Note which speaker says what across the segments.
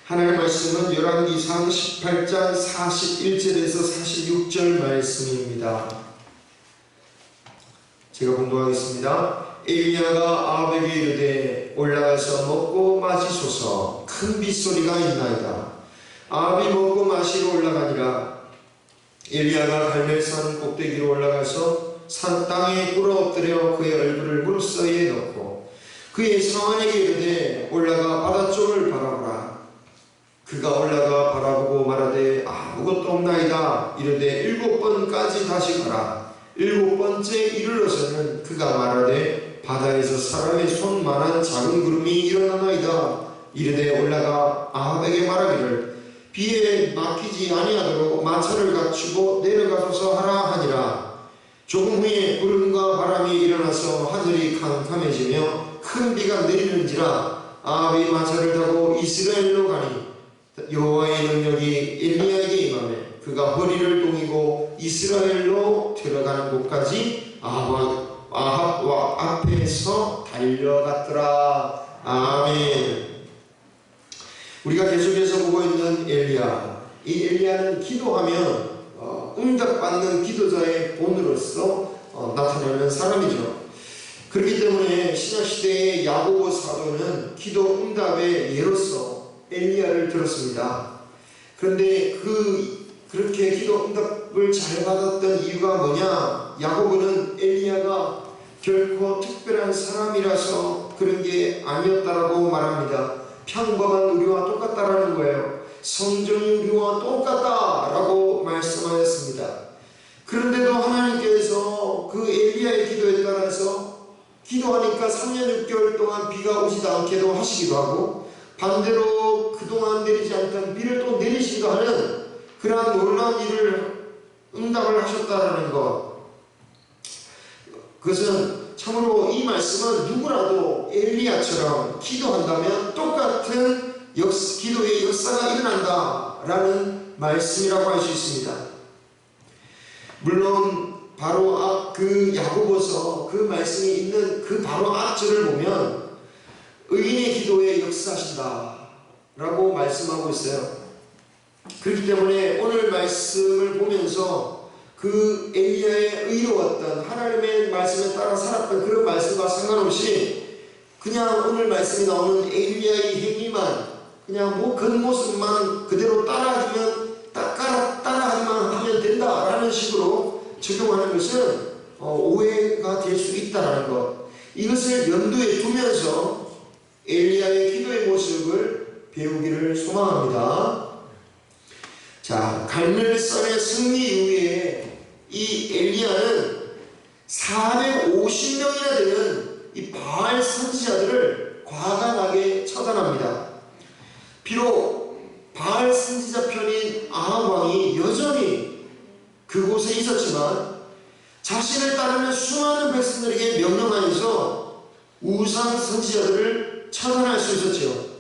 Speaker 1: 하나님의 말씀은 열왕기상 18장 41절에서 46절 말씀입니다. 제가 봉독하겠습니다. 엘리야가 아합에게 이르되 올라가서 먹고 마시소서. 큰 빗소리가 있나이다. 아합이 먹고 마시러 올라가니라. 엘리야가 갈멜산 꼭대기로 올라가서 산 땅에 꿇어 엎드려 그의 얼굴을 무릎사이에 넣고 그의 상환에게 이르되 올라가 바다 쪽을 바라보라. 그가 올라가 바라보고 말하되 아무것도 없나이다. 이르되 7번까지 다시 가라. 7번째 이르러서는 그가 말하되 바다에서 사람의 손만한 작은 구름이 일어나나이다. 이르되 올라가 아합에게 말하기를 비에 막히지 아니하도록 마차를 갖추고 내려가소서 하라 하니라. 조금 후에 구름과 바람이 일어나서 하늘이 캄캄해지며 큰 비가 내리는지라. 아합이 마차를 타고 이스라엘로 가니 여호와의 능력이 엘리야에게 임하매 그가 허리를 동이고 이스라엘로 들어가는 곳까지 아합 앞에서 달려갔더라. 아멘. 우리가 계속해서 보고 있는 엘리야, 이 엘리야는 기도하면 응답받는 기도자의 본으로서 나타나는 사람이죠. 그렇기 때문에 신약시대의 야고보 사도는 기도 응답의 예로서 엘리야를 들었습니다. 그런데 그렇게 기도 응답을 잘 받았던 이유가 뭐냐? 야고보는 엘리야가 결코 특별한 사람이라서 그런 게 아니었다라고 말합니다. 평범한 우리와 똑같다라는 거예요. 성전이 우리와 똑같다라고 말씀하였습니다. 그런데도 하나님께서 그 엘리야의 기도에 따라서 기도하니까 3년 6개월 동안 비가 오지도 않게도 하시기도 하고 반대로 그동안 내리지 않던 비를 또 내리시기도 하는 그러한 놀라운 일을 응답을 하셨다라는 것. 그것은 참으로 이 말씀은 누구라도 엘리야처럼 기도한다면 똑같은 기도의 역사가 일어난다라는 말씀이라고 할 수 있습니다. 물론 바로 앞 그 야고보서 그 말씀이 있는 그 바로 앞절을 보면 의인의 기도에 역사하신다 라고 말씀하고 있어요. 그렇기 때문에 오늘 말씀을 보면서 그 엘리야의 의로웠던 하나님의 말씀에 따라 살았던 그런 말씀과 상관없이 그냥 오늘 말씀이 나오는 엘리야의 행위만 그냥 겉모습만 그대로 따라하기만 하면 된다라는 식으로 적용하는 것은 오해가 될 수 있다는 것. 이것을 염두에 두면서 엘리야의 기도의 모습을 배우기를 소망합니다. 자, 갈멜산의 승리 이후에 이 엘리야는 450명이나 되는 이 바알 선지자들을 과감하게 처단합니다. 비록 바알 선지자 편인 아합 왕이 여전히 그곳에 있었지만 자신을 따르는 수많은 백성들에게 명령하여서 우상 선지자들을 처단할 수 있었죠.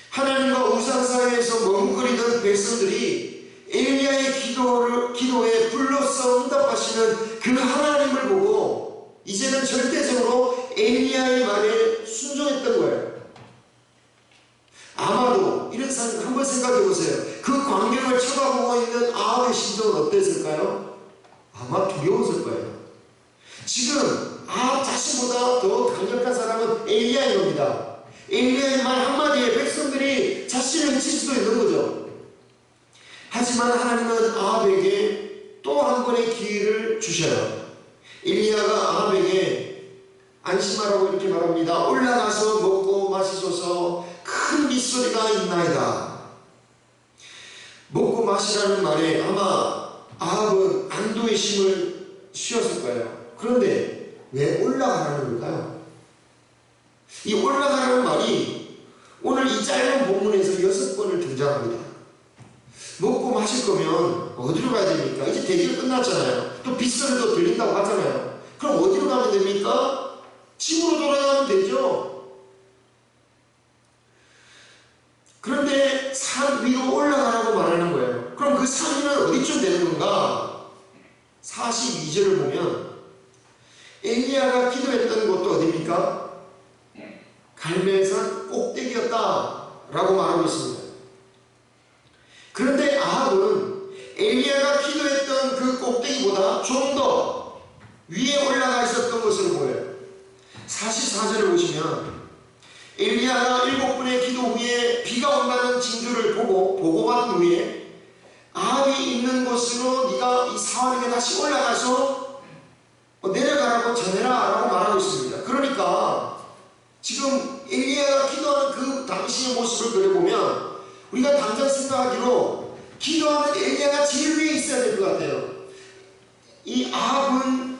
Speaker 1: 하나님과 우상 사이에서 머뭇거리던 백성들이 엘리야의 기도에 불로써 응답하시는 그 하나님을 보고 이제는 절대적으로 엘리야의 말에 순종했던 거예요. 아마도 한번 생각해 보세요. 그 광경을 쳐다보고 있는 아합의 심정은 어땠을까요? 아마 두려웠을 거예요. 지금 아합 자신보다 더 강력한 사람은 엘리야인 겁니다. 엘리야의 말 한마디에 백성들이 자신을 해칠 수도 있는 거죠. 하지만 하나님은 아합에게 또 한 번의 기회를 주셔요. 엘리야가 아합에게 안심하라고 이렇게 말합니다. 올라가서 먹고 마시소서. 큰 빗소리가 있나이다. 먹고 마시라는 말에 아마 아합은 안도의 심을 쉬었을 거예요. 그런데 왜 올라가라는 걸까요? 이 올라가라는 말이 오늘 이 짧은 본문에서 6번을 등장합니다. 먹고 마실 거면 어디로 가야 됩니까? 이제 대기가 끝났잖아요. 또 빗소리도 들린다고 하잖아요. 그럼 어디로 가면 됩니까? 집으로 돌아가면 되죠. 그런데 산 위로 올라가라고 말하는 거예요. 그럼 그 산 위는 어디쯤 되는 건가? 42절을 보면 엘리야가 기도했던 곳도 어디입니까? 갈멜산 꼭대기였다 라고 말하고 있습니다. 그런데 아합은 엘리야가 기도했던 그 꼭대기보다 좀 더 위에 올라가 있었던 것으로 보여요. 44절을 보시면 엘리야가 7분의 기도 후에 비가 온다는 징조를 보고받은 후에 아합이 있는 곳으로 네가 이 사환에게 다시 올라가서 내려가라고 전해라 라고 말하고 있습니다. 그러니까 지금 엘리야가 기도하는 그 당시의 모습을 그려보면 우리가 당장 생각하기로 기도하는 엘리야가 제일 위에 있어야 될 것 같아요. 이 아합은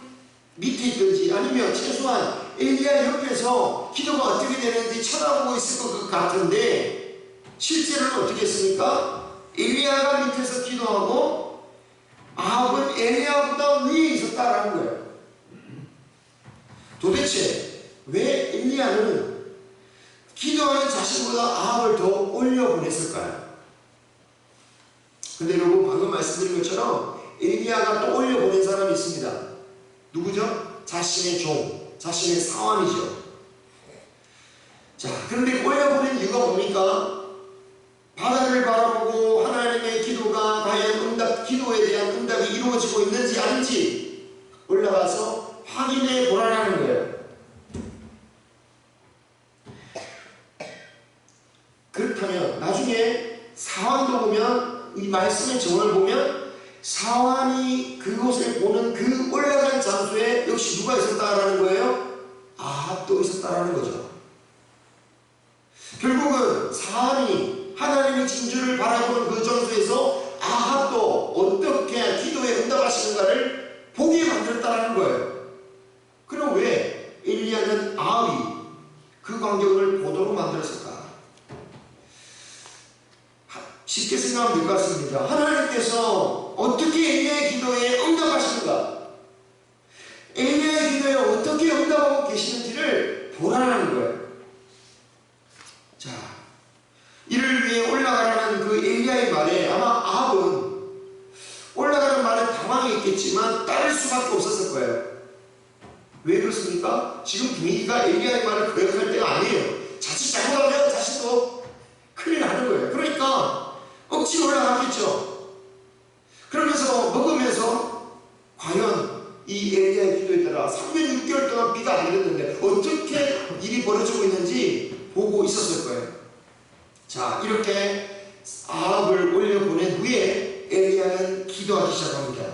Speaker 1: 밑에 있든지 아니면 최소한 엘리야 옆에서 기도가 어떻게 되는지 쳐다보고 있을 것 같은데 실제로는 어떻게 했습니까? 엘리야가 밑에서 기도하고 아합은 엘리야보다 위에 있었다라는 거예요. 도대체 왜 엘리야는 기도하는 자신보다 아합을 더 올려보냈을까요? 근데 여러분 방금 말씀드린 것처럼 엘리야가 또 올려보낸 사람이 있습니다. 누구죠? 자신의 종, 자신의 사환이죠. 자, 그런데 올려보낸 이유가 뭡니까? 바다를 바라보고 하나님의 기도가 과연 기도에 대한 응답이 이루어지고 있는지 아닌지 올라가서 확인해 보라는 거예요. 그렇다면 나중에 사환도 보면 이 말씀의 정원을 보면 사환이 그곳을 보는 그 올라간 장소에 역시 누가 있었다라는 거예요? 아합도 있었다라는 거죠. 결국은 사환이 하나님의 징조를 바라보는 그 장소에서 아합도 어떻게 기도에 응답하시는가를 보게 만들었다라는 거예요. 그럼 왜 엘리야는 아합이 그 광경을 보도록 만들었을까? 쉽게 생각하면 될 것 같습니다. 하나님께서 어떻게 엘리야의 기도에 응답하시는가? 엘리야의 기도에 어떻게 응답하고 계시는지를 보라는 거예요. 자, 이를 위해 올라가라는 그 엘리야의 말에 아마 아합은 올라가는 말에 당황했겠지만 따를 수밖에 없었을 거예요. 왜 그렇습니까? 지금 분위기가 엘리야의 말을 거역할 때가 아니에요. 자칫 잘못하면 자신도 큰일 나는 거예요. 그러니까 억지로 올라갔겠죠. 그러면서 먹으면서 과연 이 엘리야의 기도에 따라 3년 6개월 동안 비가 안 내렸는데 어떻게 일이 벌어지고 있는지 보고 있었을 거예요. 자, 이렇게 아합을 올려보낸 후에 엘리야는 기도하기 시작합니다.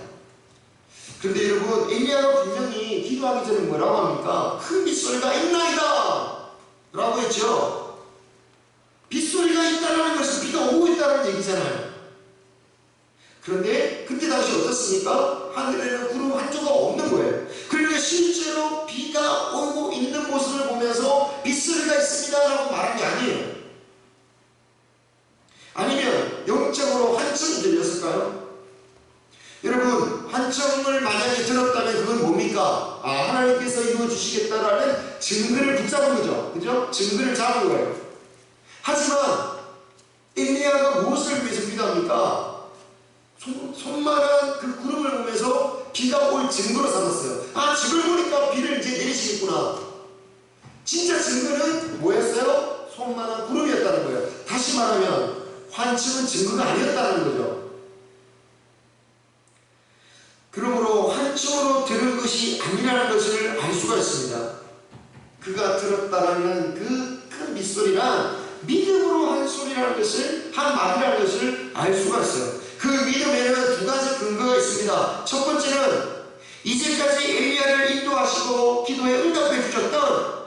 Speaker 1: 그런데 여러분, 엘리야가 분명히 기도하기 전에 뭐라고 합니까? 큰 빗소리가 있나이다 라고 했죠. 빗소리가 있다는 것은 비가 오고 있다는 얘기잖아요. 그런데 그때 당시 어떻습니까? 하늘에는 구름 한 조각 없는 거예요. 그러니까 실제로 비가 오고 있는 모습을 보면서 빗소리가 있습니다 라고 말한 게 아니에요. 아니면 영적으로 환청이 들렸을까요? 여러분, 환청을 만약에 들었다면 그건 뭡니까? 하나님께서 이루어주시겠다라는 증거를 붙잡은 거죠. 그죠? 증거를 잡은 거예요. 하지만 엘리야가 무엇을 위해서 기도합니까? 손만한 그 구름을 보면서 비가 올 증거로 삼았어요. 지걸 보니까 비를 이제 내리시겠구나. 진짜 증거는 뭐였어요? 손만한 구름이었다는 거예요. 다시 말하면 환청은 증거가 아니었다는 거죠. 그러므로 환청으로 들은 것이 아니라는 것을 알 수가 있습니다. 그가 들었다라는 그 큰 빗소리란 믿음으로 한 소리라는 것을, 한 말이라는 것을 알 수가 있어요. 그 믿음에는 두 가지 근거가 있습니다. 첫 번째는 이제까지 엘리야를 인도하시고 기도에 응답해 주셨던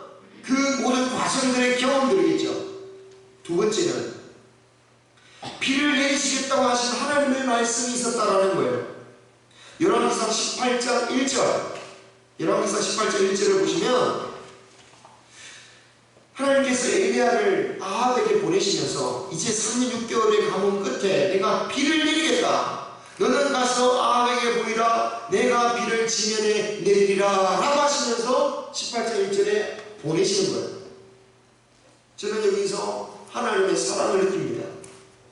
Speaker 1: 그 모든 과정들의 경험들이겠죠. 두 번째는 비를 내리시겠다고 하신 하나님의 말씀이 있었다라는 거예요. 열왕기상 18장 1절, 열왕기상 18장 1절을 보시면 하나님께서 엘리야를 아합에게 보내시면서 이제 3년 6개월의 가뭄 끝에 내가 비를 내리겠다. 너는 가서 아합에게 보이라. 내가 비를 지면에 내리리라 라고 하시면서 18장 1절에 보내시는 거예요. 저는 여기서 하나님의 사랑을 느낍니다.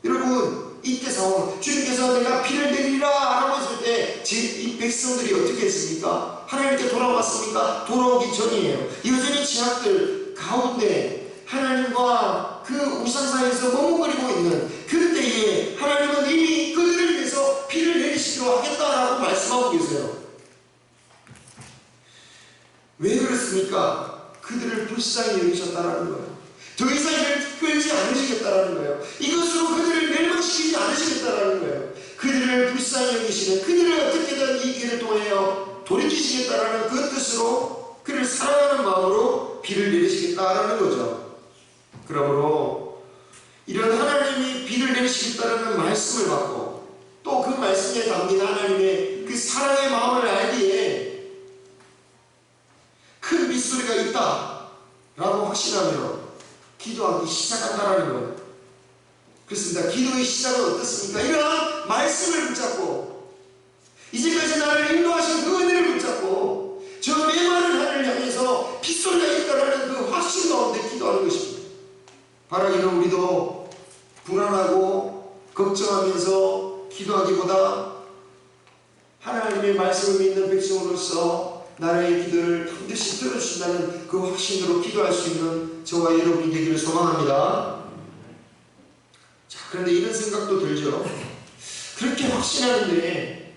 Speaker 1: 여러분, 이때 상황, 주님께서 내가 비를 내리라 라고 했을 때 이 백성들이 어떻게 했습니까? 하나님께 돌아왔습니까? 돌아오기 전이에요. 여전히 죄악들 가운데 하나님과 그 우상사에서 머뭇거리고 있는 그때에 하나님은 이미 그들을 위해서 비를 내리시기로 하겠다라고 말씀하고 계세요. 왜 그렇습니까? 그들을 불쌍히 여기셨다라는 거예요. 더 이상 이를 끌지 않으시겠다라는 거예요. 이것으로 그들을 멸망시키지 않으시겠다라는 거예요. 그들을 불쌍히 여기시는, 그들을 어떻게든 이 길을 통하여 돌이키시겠다라는 그 뜻으로 그를 사랑하는 마음으로 비를 내리시겠다라는 거죠. 그러므로 이런 하나님이 비를 내리시겠다라는 말씀을 받고 또 그 말씀에 담긴 하나님의 그 사랑의 마음을 알기에 큰 빗소리가 있다라고 확신하며 기도하기 시작한다라는 거예요. 그렇습니다. 기도의 시작은 어떻습니까? 이러한 말씀을 붙잡고 이제까지 나를 인도하신 그 은혜를 붙잡고 저 메마른 하늘을 향해서 빗소리가 있다라는 그 확신 가운데 기도하는 것입니다. 바라기는 우리도 불안하고 걱정하면서 기도하기보다 하나님의 말씀을 믿는 백성으로서 나라의 기도를 반드시 들어주신다는 그 확신으로 기도할 수 있는 저와 여러분이 되기를 소망합니다. 자, 그런데 이런 생각도 들죠. 그렇게 확신하는데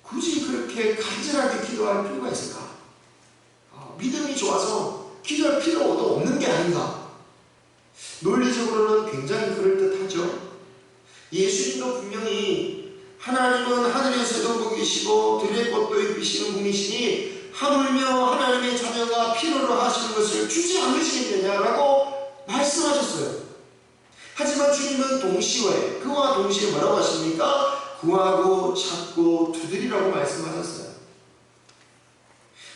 Speaker 1: 굳이 그렇게 간절하게 기도할 필요가 있을까? 믿음이 좋아서 기도할 필요도 없는 게 아닌가? 논리적으로는 굉장히 그럴듯하죠. 예수님도 분명히 하나님은 하늘에서도 보고 계시고 들의 꽃도 입히시는 분이시니 하물며 하나님의 자녀가 필요로 하시는 것을 주지 않으시겠느냐라고 말씀하셨어요. 하지만 주님은 동시에 그와 동시에 뭐라고 하십니까? 구하고 찾고 두드리라고 말씀하셨어요.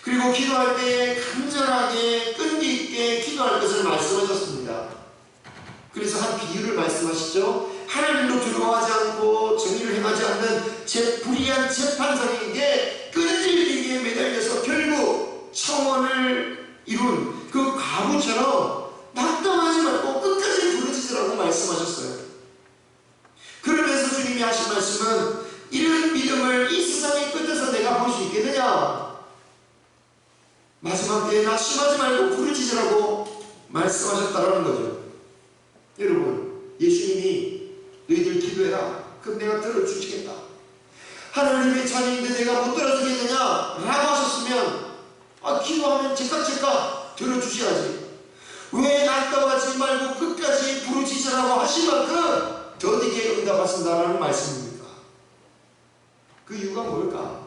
Speaker 1: 그리고 기도할 때 간절하게 끈기 있게 기도할 것을 말씀하셨습니다. 그래서 한 비유를 말씀하시죠. 하나님도 두려워하지 않고 정의를 행하지 않는 불의한 재판장에게 끈질기게 매달려서 결국 청원을 이룬 그 과부처럼 낙담하지 말고 끝까지 부르짖으라고 말씀하셨어요. 그러면서 주님이 하신 말씀은 이런 믿음을 이 세상의 끝에서 내가 볼 수 있겠느냐? 마지막 때에 낙심하지 말고 부르짖으라고 말씀하셨다라는 거죠. 여러분, 예수님이 너희들 기도해라. 그럼 내가 들어주시겠다. 하나님의 자녀인데 내가 못 들어주겠느냐? 라고 하셨으면 기도하면 제깍제깍 들어주셔야지. 왜 낙담하지 말고 끝까지 부르짖으라고 하신 만큼 더디게 응답하신다라는 말씀입니까? 그 이유가 뭘까?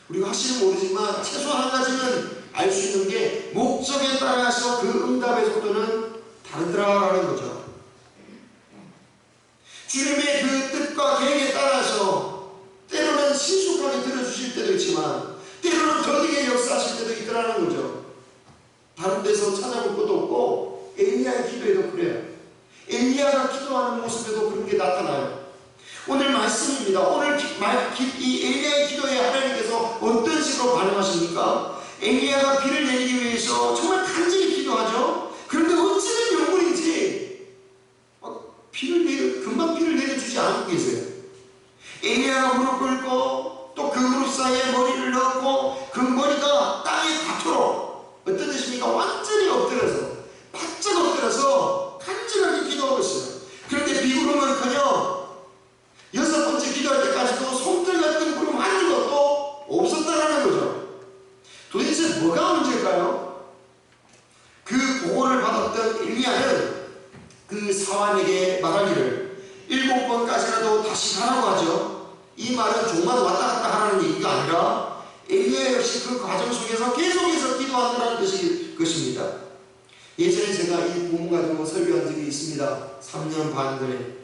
Speaker 1: 우리가 확실히 모르지만 최소한 한 가지는 알 수 있는 게 목적에 따라서 그 응답의 속도는 다르더라라는 거죠. 주님의 그 뜻과 계획에 따라서 때로는 신속하게 들어주실 때도 있지만 때로는 더디게 역사하실 때도 있더라는 거죠. 다른 데서 찾아볼 것도 없고 엘리야의 기도에도 그래요. 엘리야가 기도하는 모습에도 그런 게 나타나요. 오늘 말씀입니다. 오늘 이 엘리야의 기도에 하나님께서 어떤 식으로 반응하십니까? 엘리야가 비를 내리기 위해서 정말 간절히 기도하죠. 그런데 어찌된 영문인지 금방 비를 내려주지 않고 계세요. 엘리야가 무릎 꿇고 또 그 무릎 사이에 머리를 넣고 그 머리가 땅에 닿도록 어떤 뜻입니까? 완전히 엎드려서 바짝 엎드려서 간절하게 기도하고 있어요. 그런데 비구름은커녕 6번째 기도할 때까지도 손들 같은 구름 한 줄도 없었다라는 거죠. 도대체 뭐가 문제일까요? 그 보고를 받았던 엘리야는 그 사환에게 말하기를 7번까지라도 다시 가라고 하죠. 이 말은 종만 왔다 갔다 하라는 얘기가 아니라 엘리야 역시 그 과정 속에서 계속해서 기도한다는 것입니다. 예전에 제가 이 본문 가지고 설교한 적이 있습니다. 3년 반 전에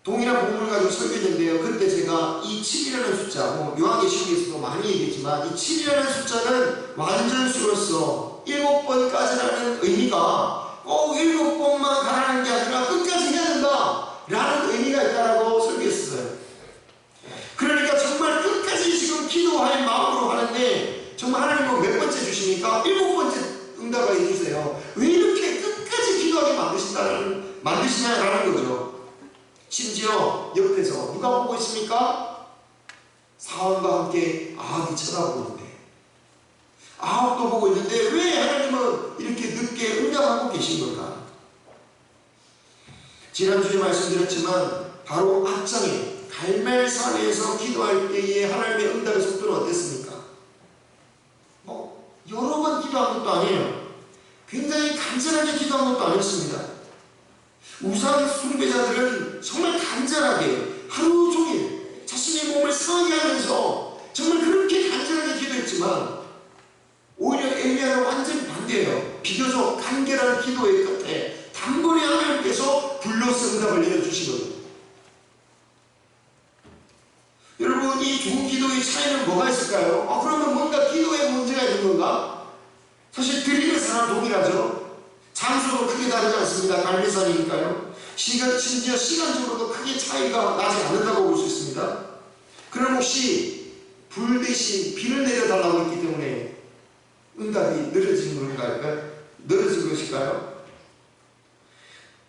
Speaker 1: 동일한 본문을 가지고 설교했는데요. 그때 제가 이 7이라는 숫자, 요한계시록에서도 많이 얘기했지만 이 7이라는 숫자는 완전수로서 7번까지라는 의미가 꼭 7번만 가라는 게 아니라 끝까지 해야 된다 라는 의미가 있다라고 설교했어요. 그러니까 정말 끝까지 지금 기도할 마음으로 하는데 정말 하나님은 몇 번째 주십니까? 7번째 응답을 해주세요. 왜 이렇게 끝까지 기도하게 만드시냐라는 거죠. 심지어 옆에서 누가 보고 있습니까? 사원과 함께 아합이 쳐다보고 있는데 아합도 보고 있는데 왜 하나님은 이렇게 늦게 응답하고 계신 걸까? 지난주에 말씀드렸지만 바로 앞장에 갈멜산에서 기도할 때에 하나님의 응답의 속도는 어땠습니까? 여러 번 기도한 것도 아니에요. 굉장히 간절하게 기도한 것도 아니었습니다. 우상 숭배자들은 정말 간절하게 하루 종일 자신의 몸을 상하게 하면서 정말 그렇게 간절하게 기도했지만 오히려 엘리야는 완전히 반대예요. 비교적 간결한 기도의 끝에 단번에 하나님께서 불러서 응답을 내려주시거든요. 여러분, 이 두 기도의 차이는 뭐가 있을까요? 그러면 뭔가 기도에 문제가 있는 건가? 사실 드리는 사람 동일하죠. 장소도 크게 다르지 않습니다. 갈매산이니까요. 심지어 시간적으로도 크게 차이가 나지 않는다고 볼 수 있습니다. 그럼 혹시 불 대신 비를 내려달라고 했기 때문에 응답이 늘어진 것일까요?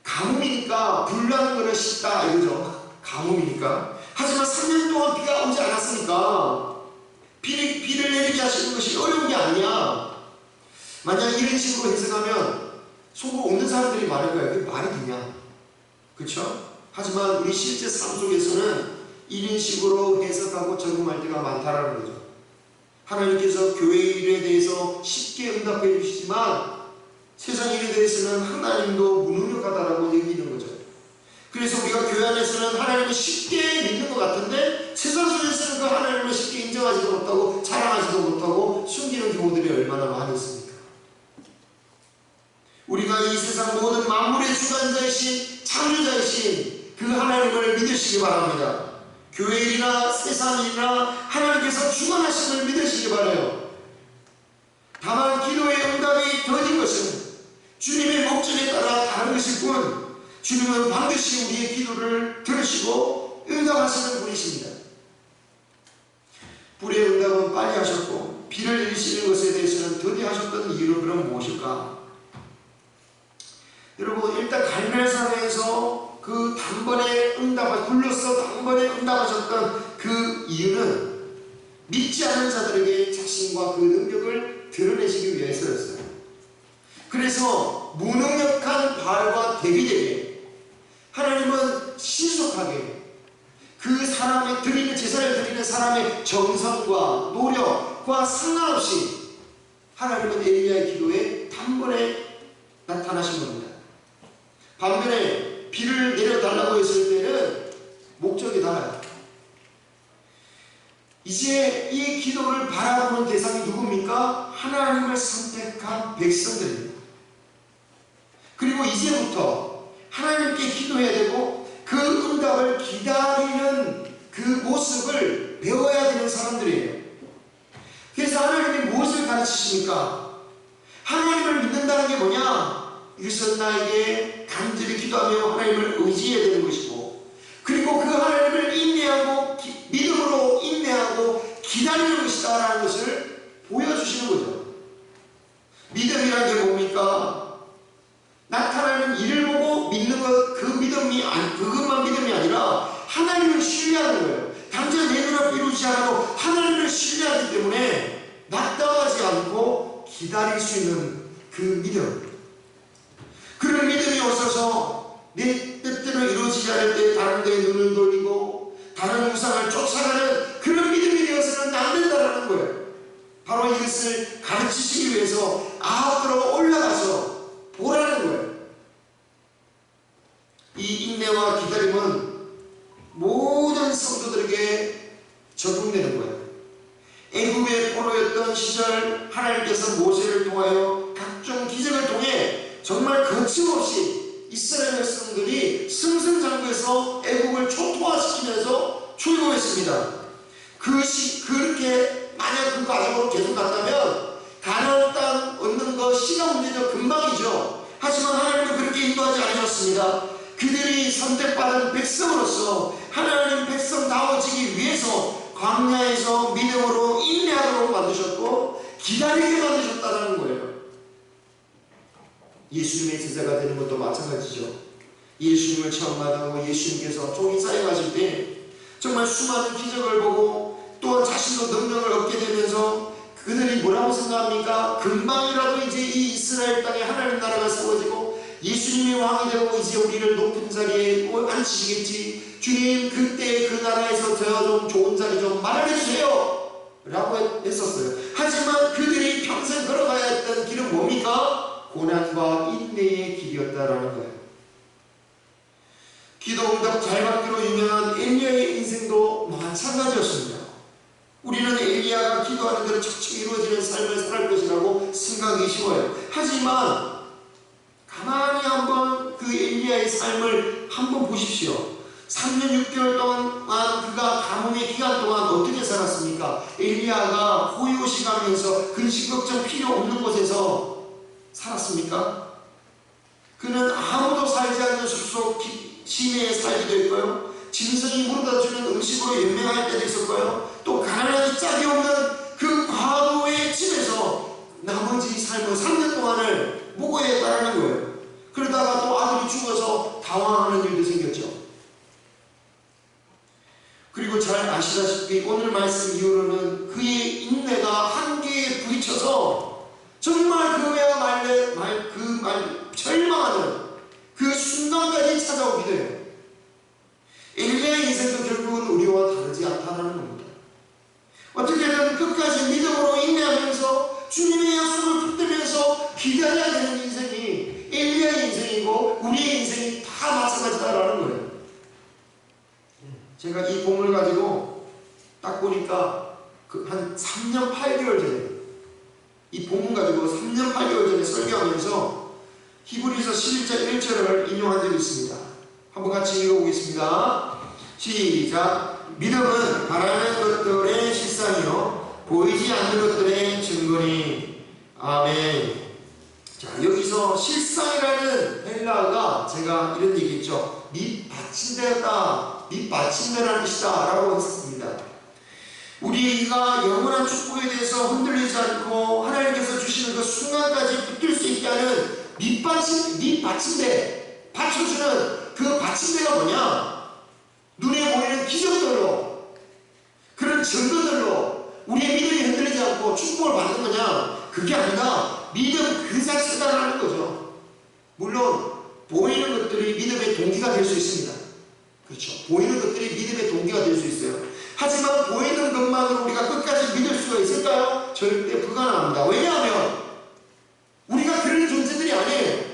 Speaker 1: 가뭄이니까 불 나는 거는 쉽다 이거죠. 가뭄이니까. 하지만 3년 동안 비가 오지 않았으니까 비를 내리게 하시는 것이 어려운 게 아니야. 만약 이런 식으로 해석하면 속으로 오는 사람들이 많을 거예요. 그게 말이 되냐? 그렇죠? 하지만 우리 실제 삶 속에서는 이런 식으로 해석하고 적용할 때가 많다라는 거죠. 하나님께서 교회 일에 대해서 쉽게 응답해 주시지만 세상 일에 대해서는 하나님도 무능력하다라고 여기는 거죠. 그래서 우리가 교회 안에서는 하나님을 쉽게 믿는 것 같은데 세상 속에서는 그 하나님을 쉽게 인정하지도 못하고 자랑하지도 못하고 숨기는 경우들이 얼마나 많이 있습니까? 우리가 이 세상 모든 만물의 주관자이신 창조자이신 그 하나님을 믿으시기 바랍니다. 교회 일이나 세상 일이나 하나님께서 주관하심을 믿으시기 바라요. 다만 기도의 응답이 더딘 것은 주님의 목적에 따라 다른 것일 뿐 주님은 반드시 우리의 기도를 들으시고 응답하시는 분이십니다. 불의 응답은 빨리 하셨고 비를 내리시는 것에 대해서는 더디하셨던 이유는 그럼 무엇일까? 여러분, 일단 갈멜산에서 그 단번에 불러서 단번에 응답하셨던 그 이유는 믿지 않는 자들에게 자신과 그 능력을 드러내시기 위해서였어요. 그래서 무능력한 바알과 대비에게 하나님은 신속하게 그 사람의 제사를 드리는 사람의 정성과 노력과 상관없이 하나님은 엘리야의 기도에 단번에 나타나신 겁니다. 반면에 비를 내려달라고 했을 때는 목적이 달라요. 이제 이 기도를 바라보는 대상이 누굽니까? 하나님을 선택한 백성들입니다. 그리고 이제부터 하나님께 기도해야 되고 그 응답을 기다리는 그 모습을 배워야 되는 사람들이에요. 그래서 하나님이 무엇을 가르치십니까? 하나님을 믿는다는 게 뭐냐? 이것은 나에게 간절히 기도하며 하나님을 의지해야 되는 것이고, 그리고 그 하나님을 믿음으로 인내하고 기다리는 것이다 라는 것을 보여주시는 거죠. 믿음이라는 게 뭡니까? 나타나는 일을 보고 믿는 것, 그것만 믿음이 아니라 하나님을 신뢰하는 거예요. 당장 내 눈앞에 이루지 않아도 하나님을 신뢰하기 때문에 낙담하지 않고 기다릴 수 있는 그 믿음, 그런 믿음이 없어서 내 뜻대로 이루어지지 않을 때 다른 데에 눈을 돌리고 다른 우상을 쫓아가는 그런 믿음이 되어서는 안 된다는 거예요. 바로 이것을 가르치시기 위해서 아합으로 올라가서 보라는 거예요. 이 인내와 기다림은 모든 성도들에게 적용되는 거예요. 애굽의 포로였던 시절 하나님께서 모세를 통하여 각종 기적을 통해 정말 거침없이 이스라엘 백성들이 승승장구해서 애국을 초토화시키면서 출국했습니다. 그렇게 만약 그 과정으로 계속 간다면 가나안 땅 얻는 거 시간 문제죠. 금방이죠. 하지만 하나님은 그렇게 인도하지 않으셨습니다. 그들이 선택받은 백성으로서 하나님 백성다워지기 위해서 광야에서 믿음으로 인내하도록 만드셨고 기다리게 만드셨다는 거예요. 예수님의 제자가 되는 것도 마찬가지죠. 예수님을 처음 만나고 예수님께서 종이 사역하실 때 정말 수많은 기적을 보고 또한 자신도 능력을 얻게 되면서 그들이 뭐라고 생각합니까? 금방이라도 이제 이 이스라엘 땅에 하나님 나라가 세워지고 예수님이 왕이 되고 이제 우리를 높은 자리에 앉히시겠지. 주님, 그때 그 나라에서 저 좀 좋은 자리 좀 마련해주세요 라고 했었어요. 하지만 그들이 평생 걸어가야 했던 길은 뭡니까? 고난과 인내의 길이었다라는 거예요. 기도 응답 잘 받기로 유명한 엘리야의 인생도 마찬가지였습니다. 우리는 엘리야가 기도하는 대로 척척 이루어지는 삶을 살 것이라고 생각하기 쉬워요. 하지만 가만히 한번 그 엘리야의 삶을 한번 보십시오. 3년 6개월 동안 그가 가뭄의 기간 동안 어떻게 살았습니까? 엘리야가 호요시 가면서 근심 걱정 필요 없는 곳에서 살았습니까? 그는 아무도 살지 않는 숲속 시내에 살기도 했고요. 짐승이 물어다주는 음식으로 연명할 때도 있었고요. 또 가난하기 짝이 없는 그 과도의 집에서 나머지 삶을 3년 동안을 먹어야 했다는 거예요. 그러다가 또 아들이 죽어서 당황하는 일도 생겼죠. 그리고 잘 아시다시피 오늘 말씀 이후로는 그의 인내가 한계에 부딪혀서 정말 그야말로 절망하는 그 순간까지 찾아오기도 해요. 엘리야의 인생도 결국은 우리와 다르지 않다는 겁니다. 어떻게든 끝까지 믿음으로 인내하면서 주님의 약속을 붙들면서 기다려야 되는 인생이 엘리야의 인생이고 우리의 인생이 다 마찬가지다라는 거예요. 제가 이 본을 가지고 딱 보니까 한 3년 8개월 전에 이 본문 가지고 3년 8개월 전에 설교하면서 히브리서 11장 1절을 인용한 적이 있습니다. 한번 같이 읽어보겠습니다. 시작. 믿음은 바라는 것들의 실상이요 보이지 않는 것들의 증거니. 아멘. 자, 여기서 실상이라는 헬라어가 제가 이런 얘기했죠. 밑받침대다, 밑받침대라는 뜻이다 라고 했었습니다. 우리가 영원한 축복에 대해서 흔들리지 않고 하나님께서 주시는 그 순간까지 붙들 수 있게 하는 밑받침대, 받쳐주는 그 받침대가 뭐냐? 눈에 보이는 기적들로, 그런 증거들로 우리의 믿음이 흔들리지 않고 축복을 받는 거냐? 그게 아니라 믿음 그 자체다라는 거죠. 물론 보이는 것들이 믿음의 동기가 될 수 있습니다. 그렇죠. 보이는 것들이 믿음의 동기가 될 수 있어요. 하지만 보이는 것만으로 우리가 끝까지 믿을 수가 있을까요? 절대 불가능합니다. 왜냐하면 우리가 그런 존재들이 아니에요.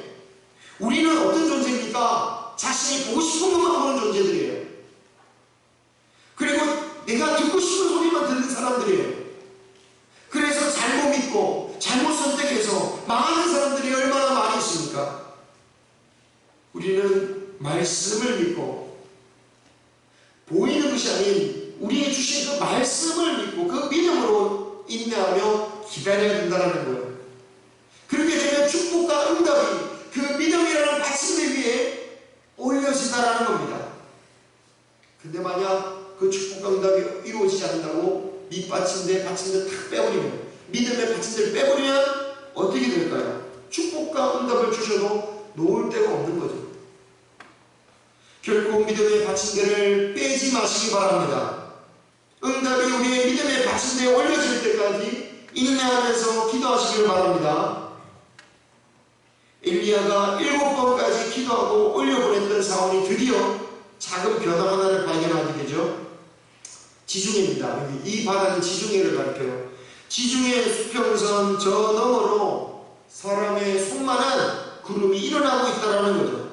Speaker 1: 우리는 어떤 존재입니까? 자신이 보고 싶은 것만 보는 존재들이에요. 그리고 내가 듣고 싶은 소리만 듣는 사람들이에요. 그래서 잘못 믿고 잘못 선택해서 망하는 사람들이 얼마나 많이 있습니까? 우리는 말씀을 믿고 보이는 것이 아닌 우리의 주신 그 말씀을 믿고 그 믿음으로 인내하며 기다려야 된다는 거예요. 그렇게 되면 축복과 응답이 그 믿음이라는 받침대 위에 올려진다는 겁니다. 근데 만약 그 축복과 응답이 이루어지지 않는다고 밑받침대, 받침대 탁 빼버리면, 믿음의 받침대를 빼버리면 어떻게 될까요? 축복과 응답을 주셔도 놓을 데가 없는 거죠. 결국 믿음의 받침대를 빼지 마시기 바랍니다. 응답이 우리의 믿음의 받침대에 올려질 때까지 인내하면서 기도하시길 바랍니다. 엘리야가 7번까지 기도하고 올려보냈던 사원이 드디어 작은 변화 하나를 발견하게 되죠. 지중해입니다. 이 바다는 지중해를 가리켜요. 지중해 수평선 저 너머로 사람의 손만한 구름이 일어나고 있다는 거죠.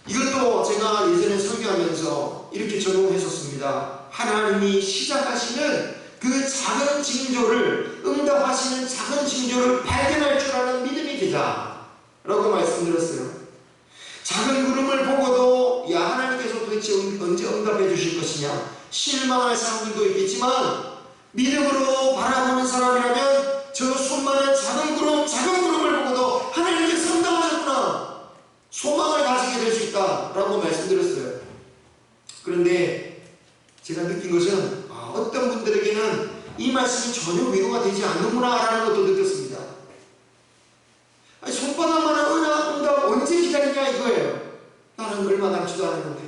Speaker 1: 이것도 제가 예전에 설교하면서 이렇게 적용했었습니다. 하나님이 시작하시는 그 작은 징조를, 응답하시는 작은 징조를 발견할 줄 아는 믿음이 되자 라고 말씀드렸어요. 작은 구름을 보고도 야, 하나님께서 도대체 언제 응답해 주실 것이냐 실망할 사람들도 있겠지만, 믿음으로 바라보는 사람이라면 저 손만한 작은 구름을 보고도 하나님께서 응답하셨구나, 소망을 가지게 될 수 있다 라고 말씀드렸어요. 그런데 제가 느낀 것은 어떤 분들에게는 이 말씀이 전혀 위로가 되지 않는구나 라는 것도 느꼈습니다. 아니, 손바닥만한 응답 언제 기다리냐 이거예요. 나는 얼마 남지도 않았는데.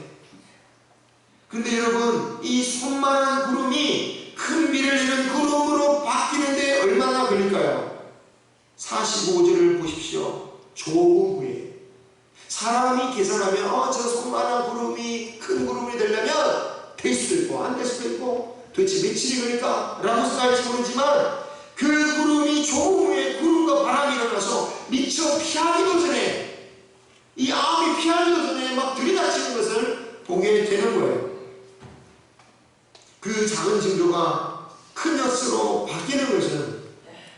Speaker 1: 근데 여러분, 이 손만한 구름이 큰 비를 내는 구름으로 바뀌는데 도대체 며칠이 걸릴까? 라고 생각할지 모르지만 그 구름이 조금 후에 구름과 바람이 일어나서 미처 피하기도 전에, 이 암이 피하기도 전에 막 들이닥치는 것을 보게 되는 거예요. 그 작은 징조가 큰 엿으로 바뀌는 것은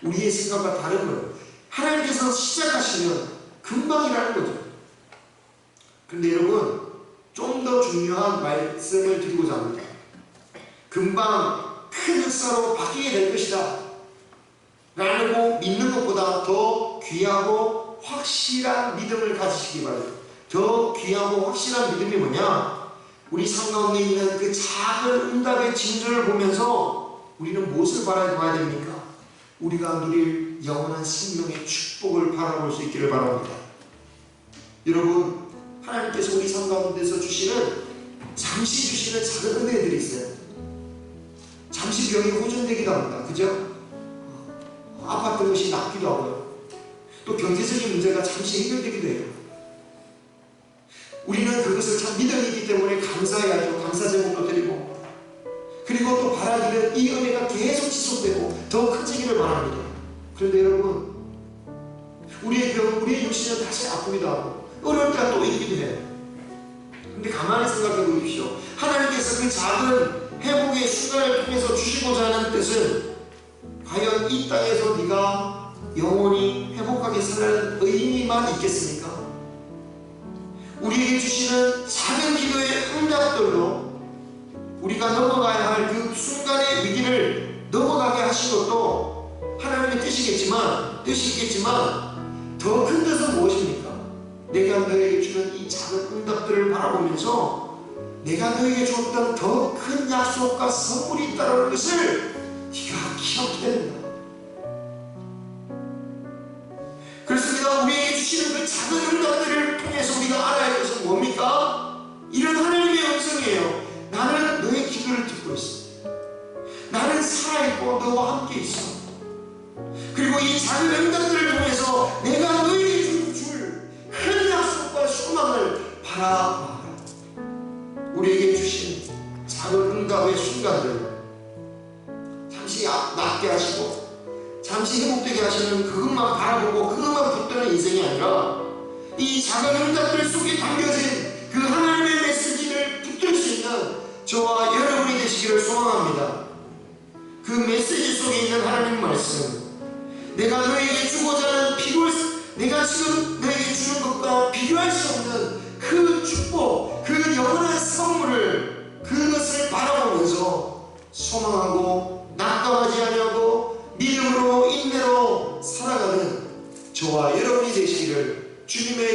Speaker 1: 우리의 생각과 다른 거예요. 하나님께서 시작하시면 금방이라는 거죠. 그런데 여러분, 좀 더 중요한 말씀을 드리고자 합니다. 금방 큰 역사로 바뀌게 될 것이다 라고 믿는 것보다 더 귀하고 확실한 믿음을 가지시기 바랍니다. 더 귀하고 확실한 믿음이 뭐냐? 우리 삶 가운데 있는 그 작은 응답의 징조를 보면서 우리는 무엇을 바라봐야 됩니까? 우리가 누릴 영원한 생명의 축복을 바라볼 수 있기를 바랍니다. 여러분, 하나님께서 우리 삶 가운데서 주시는, 잠시 주시는 작은 은혜들이 있어요. 잠시 병이 호전되기도 합니다. 그죠? 아팠던 것이 낫기도 하고요. 또 경제적인 문제가 잠시 해결되기도 해요. 우리는 그것을 참 믿음이 있기 때문에 감사해야죠. 감사 제목도 드리고, 그리고 또 바라기는 이 은혜가 계속 지속되고 더 커지기를 바랍니다. 그런데 여러분, 우리의 병, 우리의 육신은 다시 아프기도 하고 어려울 때가 또 있기도 해요. 근데 가만히 생각해 보십시오. 하나님께서 그 작은 회복의 순간을 통해서 주시고자 하는 뜻은 과연 이 땅에서 네가 영원히 행복하게 살아가는 의미만 있겠습니까? 우리에게 주시는 작은 기도의 응답들로 우리가 넘어가야 할 그 순간의 위기를 넘어가게 하신 것도 하나님의 뜻이겠지만 더 큰 뜻은 무엇입니까? 내가 너에게 주는 이 작은 응답들을 바라보면서 내가 너에게 줬던 더 큰 약속과 선물이 있다는 것을 네가 기억해야 된다. 그렇습니다. 우리에게 주시는 그 작은 응답들을 통해서 우리가 알아야 할 것은 뭡니까? 이런 하나님의 음성이에요. 나는 너의 기도를 듣고 있어. 나는 살아있고 너와 함께 있어. 그리고 이 작은 응답들을 통해서 내가 너에게 줄 큰 약속과 소망을 바라봐라. 우리에게 주신 작은 응답의 순간들, 잠시 낫게 하시고 잠시 회복되게 하시는 그것만 바라보고 그것만 붙드는 인생이 아니라 이 작은 응답들 속에 담겨진 그 하나님의 메시지를 붙들 수 있는 저와 여러분이 되시기를 소망합니다. 그 메시지 속에 있는 하나님 말씀, 내가 너에게 주고자 하는 내가 지금 너에게 주는 것과 비교할 수 없는 그 축복, 그 영원한 선물을, 그것을 바라보면서 소망하고 낙담하지 아니하고 믿음으로 인내로 살아가는 저와 여러분이 되시기를 주님의